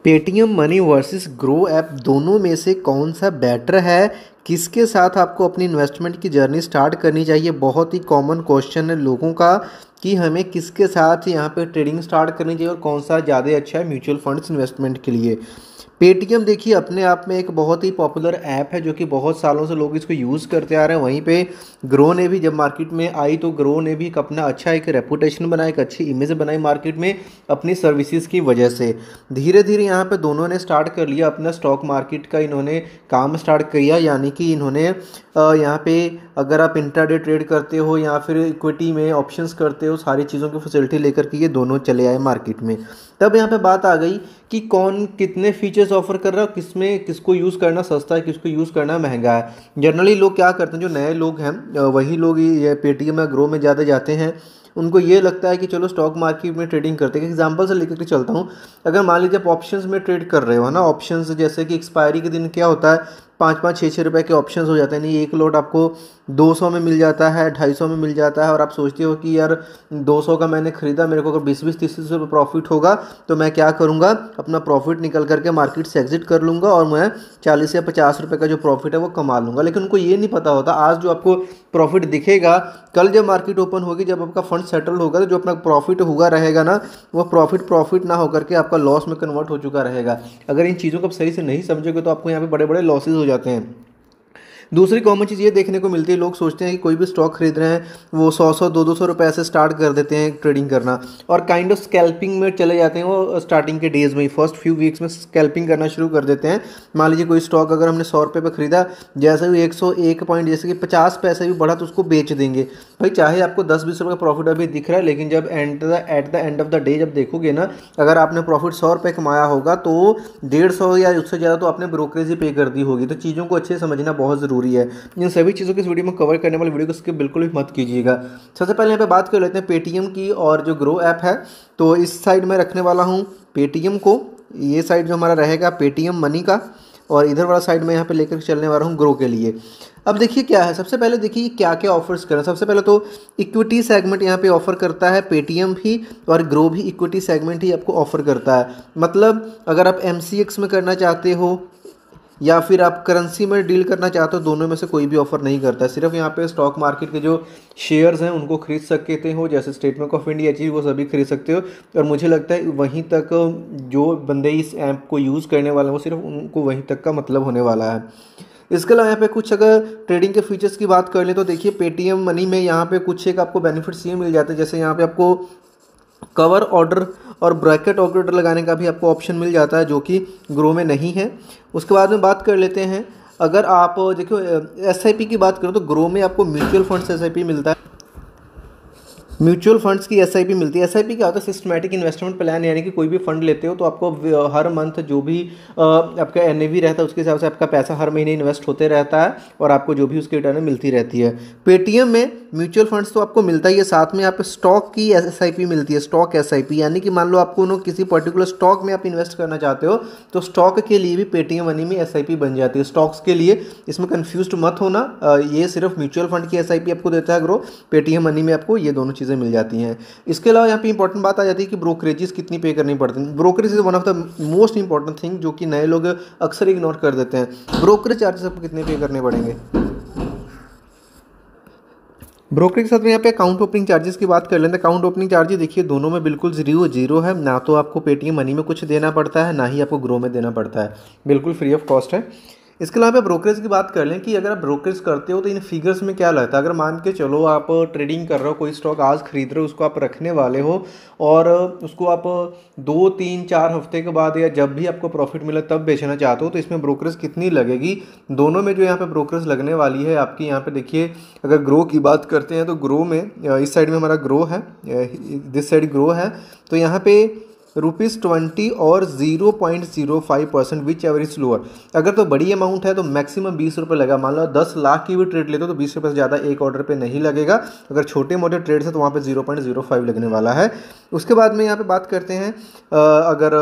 Paytm money versus grow app दोनों में से कौन सा बेटर है? किसके साथ आपको अपनी इन्वेस्टमेंट की जर्नी स्टार्ट करनी चाहिए? बहुत ही कॉमन क्वेश्चन है लोगों का कि हमें किसके साथ यहाँ पे ट्रेडिंग स्टार्ट करनी चाहिए और कौन सा ज़्यादा अच्छा है म्यूचुअल फंड्स इन्वेस्टमेंट के लिए। पेटीएम देखिए अपने आप में एक बहुत ही पॉपुलर ऐप है जो कि बहुत सालों से लोग इसको यूज़ करते आ रहे हैं। वहीं पे ग्रो ने भी जब मार्केट में आई तो ग्रो ने भी एक अपना अच्छा एक रेपुटेशन बनाया, एक अच्छी इमेज बनाई मार्केट में अपनी सर्विसेज की वजह से। धीरे धीरे यहाँ पे दोनों ने स्टार्ट कर लिया अपना स्टॉक मार्केट का, इन्होंने काम स्टार्ट किया, यानी कि इन्होंने यहाँ पे अगर आप इंट्राडे ट्रेड करते हो या फिर इक्विटी में ऑप्शंस करते हो, सारी चीज़ों की फैसिलिटी लेकर के ये दोनों चले आए मार्केट में। तब यहाँ पे बात आ गई कि कौन कितने फीचर्स ऑफर कर रहा है, किसमें किसको यूज़ करना सस्ता है, किसको यूज़ करना महंगा है। जनरली लोग क्या करते हैं, जो नए लोग हैं वही लोग ये पेटीएम या ग्रो में ज़्यादा जाते हैं। उनको ये लगता है कि चलो स्टॉक मार्केट में ट्रेडिंग करते हैं। एग्जांपल से लेकर के चलता हूँ, अगर मान लीजिए आप ऑप्शंस में ट्रेड कर रहे हो ना, ऑप्शंस जैसे कि एक्सपायरी के दिन क्या होता है, 5-5 6-6 रुपए के ऑप्शंस हो जाते हैं। नहीं, एक लॉट आपको 200 में मिल जाता है, 250 में मिल जाता है और आप सोचते हो कि यार 200 का मैंने खरीदा, मेरे को अगर 20-20 30 रुपये प्रॉफिट होगा तो मैं क्या करूँगा, अपना प्रॉफिट निकल करके मार्केट से एग्जिट कर लूँगा और मैं 40 या 50 रुपये का जो प्रॉफिट है वो कमा लूँगा। लेकिन उनको ये नहीं पता होता आज जो आपको प्रॉफिट दिखेगा, कल जब मार्केट ओपन होगी, जब आपका फंड सेटल होगा तो जो अपना प्रॉफिट हुआ रहेगा ना, वो प्रॉफिट ना होकर के आपका लॉस में कन्वर्ट हो चुका रहेगा। अगर इन चीज़ों को आप सही से नहीं समझोगे तो आपको यहाँ पे बड़े बड़े लॉसेज हो जाते हैं। दूसरी कॉमन चीज़ ये देखने को मिलती है, लोग सोचते हैं कि कोई भी स्टॉक खरीद रहे हैं वो 100-100 200 रुपये से स्टार्ट कर देते हैं ट्रेडिंग करना और काइंड ऑफ स्कैल्पिंग में चले जाते हैं। वो स्टार्टिंग के डेज में ही फर्स्ट फ्यू वीक्स में स्कैल्पिंग करना शुरू कर देते हैं। मान लीजिए कोई स्टॉक अगर हमने 100 रुपये पर खरीदा, जैसे भी 101 पॉइंट जैसे कि 50 पैसे भी बढ़ा तो उसको बेच देंगे। भाई चाहे आपको 10-20 रुपये का प्रॉफिट अभी दिख रहा है, लेकिन जब at the end of the day जब देखोगे ना, अगर आपने प्रॉफिट 100 रुपये कमाया होगा तो 150 या उससे ज़्यादा तो आपने ब्रोकरेज ही पे कर दी होगी। तो चीज़ों को अच्छे से समझना बहुत ज़रूरी है। इन सभी चीज़ों को इस वीडियो में कवर करने वाली वीडियो को स्किप बिल्कुल भी मत कीजिएगा। सबसे पहले यहाँ पे बात कर लेते हैं पेटीएम की और जो ग्रो ऐप है। तो इस साइड में रखने वाला हूँ पेटीएम को, ये साइड जो हमारा रहेगा पेटीएम मनी का, और इधर वाला साइड में यहाँ पे लेकर चलने वाला हूँ ग्रो के लिए। अब देखिए क्या है, सबसे पहले देखिए क्या क्या ऑफर्स कर रहे हैं। सबसे पहले तो इक्विटी सेगमेंट यहाँ पे ऑफर करता है पेटीएम भी, और ग्रो भी इक्विटी सेगमेंट ही आपको ऑफर करता है। मतलब अगर आप MCX में करना चाहते हो या फिर आप करेंसी में डील करना चाहते हो, दोनों में से कोई भी ऑफर नहीं करता है। सिर्फ यहाँ पे स्टॉक मार्केट के जो शेयर्स हैं उनको खरीद सकते हो, जैसे स्टेट बैंक ऑफ इंडिया चीज़, वो सभी खरीद सकते हो। और मुझे लगता है वहीं तक जो बंदे इस ऐप को यूज़ करने वाले हैं वो सिर्फ उनको वहीं तक का मतलब होने वाला है। इसके अलावा यहाँ पे कुछ अगर ट्रेडिंग के फीचर्स की बात कर लें तो देखिए पेटीएम मनी में यहाँ पे कुछ एक आपको बेनिफिट्स ये मिल जाते हैं, जैसे यहाँ पे आपको कवर ऑर्डर और ब्रैकेट ऑर्डर लगाने का भी आपको ऑप्शन मिल जाता है, जो कि ग्रो में नहीं है। उसके बाद में बात कर लेते हैं, अगर आप देखो SIP की बात करो तो ग्रो में आपको म्यूचुअल फंड्स SIP मिलता है, म्यूचुअल फंड्स की SIP मिलती है। SIP क्या होता है, सिस्टमैटिक इन्वेस्टमेंट प्लान, यानी कि कोई भी फंड लेते हो तो आपको हर मंथ जो भी आपका NAV रहता है उसके हिसाब से आपका पैसा हर महीने इन्वेस्ट होते रहता है और आपको जो भी उसकी रिटर्न मिलती रहती है। पेटीएम में म्यूचुअल फंड्स तो आपको मिलता ही है, साथ में यहाँ पे स्टॉक की SIP मिलती है, स्टॉक SIP, यानी कि मान लो आपको किसी पर्टिकुलर स्टॉक में आप इन्वेस्ट करना चाहते हो तो स्टॉक के लिए भी पेटीएम मनी में SIP बन जाती है। स्टॉक्स के लिए इसमें कन्फ्यूज मत होना, ये सिर्फ म्यूचुअल फंड की SIP आपको देता है ग्रो, पेटीएम मनी में आपको ये दोनों चीज़ें मिल जाती हैं। इसके अलावा यहाँ पे इंपॉर्टेंट बात आ जाती है कि ब्रोकरेजेस कितनी पे करनी पड़ती हैं। Brokerage is one of the most important thing जो कि नए लोग अक्सर इग्नोर कर देते हैं। ब्रोकरेज चार्जेस आपको कितने पे करने पड़ेंगे। ब्रोकरेज के साथ में यहाँ पे अकाउंट ओपनिंग चार्जेस की बात कर लेते हैं। अकाउंट ओपनिंग चार्जेस देखिए दोनों में बिल्कुल जीरो है, ना तो आपको पेटीएम मनी में कुछ देना पड़ता है, ना ही आपको ग्रो में देना पड़ता है, बिल्कुल फ्री ऑफ कॉस्ट है। इसके अलावा ब्रोकरेज की बात कर लें कि अगर आप ब्रोकरेज करते हो तो इन फिगर्स में क्या लगता है। अगर मान के चलो आप ट्रेडिंग कर रहे हो, कोई स्टॉक आज खरीद रहे हो, उसको आप रखने वाले हो और उसको आप 2-3-4 हफ्ते के बाद या जब भी आपको प्रॉफिट मिले तब बेचना चाहते हो, तो इसमें ब्रोकरेज कितनी लगेगी। दोनों में जो यहाँ पे ब्रोकरेज लगने वाली है आपकी, यहाँ पे देखिए अगर ग्रो की बात करते हैं तो ग्रो में इस साइड में हमारा ग्रो है, दिस साइड ग्रो है, तो यहाँ पे ₹20 और 0.05% विच एवर इज लोअर। अगर तो बड़ी अमाउंट है तो मैक्सिमम 20 रुपये लगा। मान लो 10 लाख की भी ट्रेड लेते हो तो 20 रुपये से ज़्यादा एक ऑर्डर पे नहीं लगेगा। अगर छोटे मोटे ट्रेड्स है तो वहाँ पे 0.05 लगने वाला है। उसके बाद में यहाँ पे बात करते हैं अगर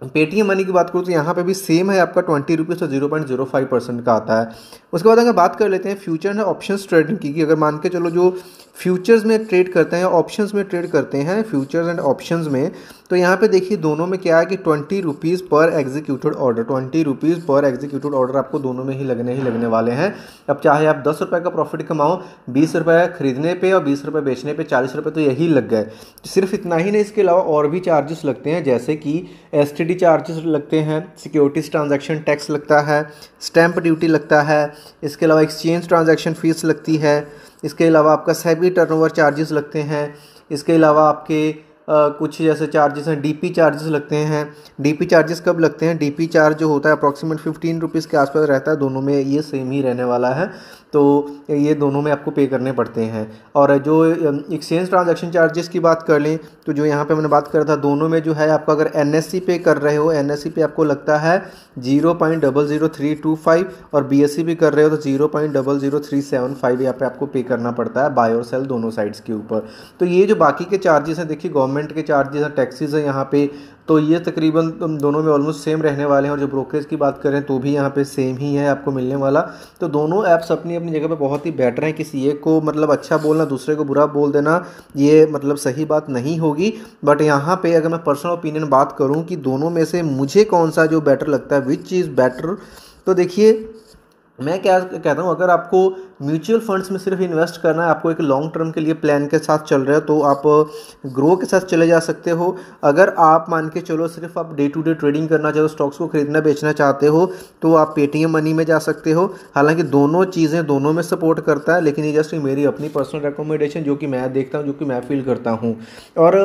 पेटीएम मनी की बात करूँ तो यहाँ पे भी सेम है, आपका 20 रुपीज़ तो 0.05% का आता है। उसके बाद अगर बात कर लेते हैं फ्यूचर एंड ऑप्शंस ट्रेडिंग की, अगर मान के चलो जो फ्यूचर्स में ट्रेड करते हैं, ऑप्शंस में ट्रेड करते हैं, फ्यूचर्स एंड ऑप्शंस में, तो यहाँ पे देखिए दोनों में क्या है कि 20 रुपीज़ पर एग्जीक्यूटेड ऑर्डर, 20 रुपीज़ पर एग्जीक्यूटेड ऑर्डर आपको दोनों में ही लगने वाले हैं। अब चाहे आप 10 रुपये का प्रॉफिट कमाओ, 20 रुपये खरीदने पे और 20 रुपये बेचने पे, 40 रुपये तो यही लग गए। सिर्फ इतना ही नहीं, इसके अलावा और भी चार्जेस लगते हैं, जैसे कि एसटीडी चार्जेस लगते हैं, सिक्योरिटीज ट्रांजैक्शन टैक्स लगता है, स्टैंप ड्यूटी लगता है, इसके अलावा एक्सचेंज ट्रांजैक्शन फ़ीस लगती है, इसके अलावा आपका सेबी टर्नओवर चार्जेस लगते हैं, इसके अलावा आपके कुछ जैसे चार्जेस हैं, डीपी चार्जेस लगते हैं। डीपी चार्जेस कब लगते हैं? डीपी चार्ज जो होता है अप्रॉक्सीमेट 15 रुपीज़ के आसपास रहता है, दोनों में ये सेम ही रहने वाला है, तो ये दोनों में आपको पे करने पड़ते हैं। और जो एक्सचेंज ट्रांजैक्शन चार्जेस की बात कर लें तो जो यहाँ पे मैंने बात करा था, दोनों में जो है आपका अगर एनएससी पे कर रहे हो, एनएससी पे आपको लगता है 0.00325 और बीएससी भी कर रहे हो तो 0.00375 यहाँ पे आपको पे करना पड़ता है, बाय और सेल दोनों साइड्स के ऊपर। तो ये जो बाकी के चार्जेस हैं, देखिए गवर्नमेंट के चार्जेस हैं, टैक्सेस हैं यहाँ पे, तो ये तकरीबन दोनों में ऑलमोस्ट सेम रहने वाले हैं। और जो ब्रोकरेज की बात करें तो भी यहाँ पे सेम ही है आपको मिलने वाला। तो दोनों ऐप्स अपनी अपनी जगह पे बहुत ही बेटर हैं। किसी एक को मतलब अच्छा बोलना, दूसरे को बुरा बोल देना, ये मतलब सही बात नहीं होगी। बट यहाँ पे अगर मैं पर्सनल ओपिनियन बात करूँ कि दोनों में से मुझे कौन सा जो बेटर लगता है, विच इज़ बेटर, तो देखिए मैं क्या कहता हूँ, अगर आपको म्यूचुअल फंड्स में सिर्फ इन्वेस्ट करना है, आपको एक लॉन्ग टर्म के लिए प्लान के साथ चल रहे हो, तो आप ग्रो के साथ चले जा सकते हो। अगर आप मान के चलो सिर्फ आप डे टू डे ट्रेडिंग करना चाहो, स्टॉक्स को खरीदना बेचना चाहते हो, तो आप पेटीएम मनी में जा सकते हो। हालांकि दोनों चीज़ें दोनों में सपोर्ट करता है, लेकिन ये जस्ट मेरी अपनी पर्सनल रिकमेंडेशन जो कि मैं देखता हूँ, जो कि मैं फील करता हूँ। और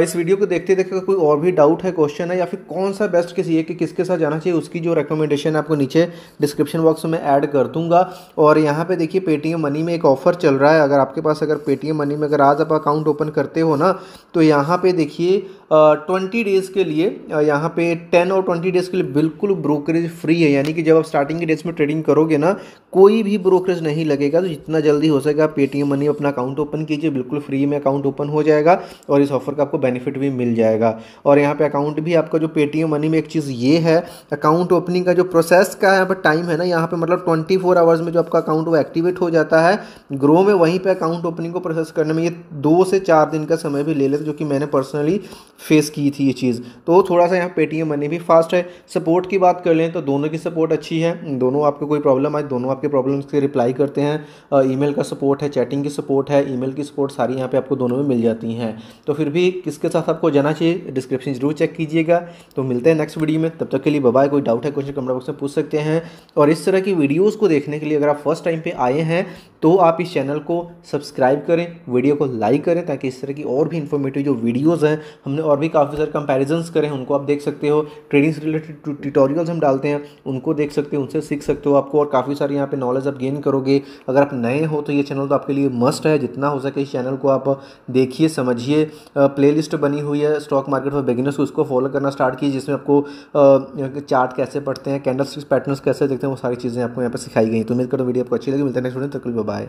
इस वीडियो को देखते देखते कोई और भी डाउट है, क्वेश्चन है, या फिर कौन सा बेस्ट किसी है कि किसके साथ जाना चाहिए, उसकी जो रिकमेंडेशन आपको नीचे डिस्क्रिप्शन बॉक्स में ऐड कर दूंगा। और यहाँ पे देखिए पेटीएम मनी में एक ऑफर चल रहा है, अगर आपके पास अगर पेटीएम मनी में अगर आज आप अकाउंट ओपन करते हो ना, तो यहाँ पे देखिए 20 डेज़ के लिए, यहाँ पे 10 और 20 डेज़ के लिए बिल्कुल ब्रोकरेज फ्री है। यानी कि जब आप स्टार्टिंग के डेज में ट्रेडिंग करोगे ना, कोई भी ब्रोकरेज नहीं लगेगा। तो जितना जल्दी हो सके आप पेटीएम मनी अपना अकाउंट ओपन कीजिए, बिल्कुल फ्री में अकाउंट ओपन हो जाएगा और इस ऑफर का आपको बेनिफिट भी मिल जाएगा। और यहाँ पे अकाउंट भी आपका जो पेटीएम मनी में एक चीज़ ये है, अकाउंट ओपनिंग का जो प्रोसेस का यहाँ पर टाइम है ना, यहाँ पे मतलब 24 आवर्स में जो आपका अकाउंट वो एक्टिवेट हो जाता है। ग्रो में वहीं पे अकाउंट ओपनिंग को प्रोसेस करने में ये 2 से 4 दिन का समय भी ले लेते, जो कि मैंने पर्सनली फेस की थी ये चीज़। तो थोड़ा सा यहाँ पेटीएम मनी भी फास्ट है। सपोर्ट की बात कर लें तो दोनों की सपोर्ट अच्छी है, दोनों आपको कोई प्रॉब्लम आए दोनों आपके प्रॉब्लम्स के रिप्लाई करते हैं। ईमेल का सपोर्ट है, चैटिंग की सपोर्ट है, ईमेल की सपोर्ट सारी यहाँ पे आपको दोनों में मिल जाती हैं। तो फिर भी किसके साथ आपको जाना चाहिए, डिस्क्रिप्शन जरूर चेक कीजिएगा। तो मिलते हैं नेक्स्ट वीडियो में, तब तक के लिए बाय बाय। कोई डाउट है क्वेश्चन कमेंट बॉक्स में पूछ सकते हैं। और इस तरह की वीडियोज़ को देखने के लिए अगर आप फर्स्ट टाइम पे आए हैं तो आप इस चैनल को सब्सक्राइब करें, वीडियो को लाइक करें, ताकि इस तरह की और भी इन्फॉर्मेटिव जो वीडियोस हैं, हमने और भी काफ़ी सारे कंपैरिजंस करें, उनको आप देख सकते हो। ट्रेडिंग से रिलेटेड ट्यूटोरियल्स हम डालते हैं, उनको देख सकते हो, उनसे सीख सकते हो आपको, और काफ़ी सारी यहाँ पे नॉलेज आप गेन करोगे। अगर आप नए हो तो ये चैनल तो आपके लिए मस्ट है। जितना हो सके इस चैनल को आप देखिए, समझिए। प्लेलिस्ट बनी हुई है स्टॉक मार्केट फॉर बिगिनर्स, उसको फॉलो करना स्टार्ट कीजिए, जिसमें आपको चार्ट कैसे पढ़ते हैं, कैंडलस्टिक्स पैटर्न्स कैसे देखते हैं, वो सारी चीज़ें आपको यहाँ पर सिखाई गई। तो उम्मीद करो वीडियो आपको अच्छी लगी। मिलते हैं नेक्स्ट वीडियो, तक के लिए बाय।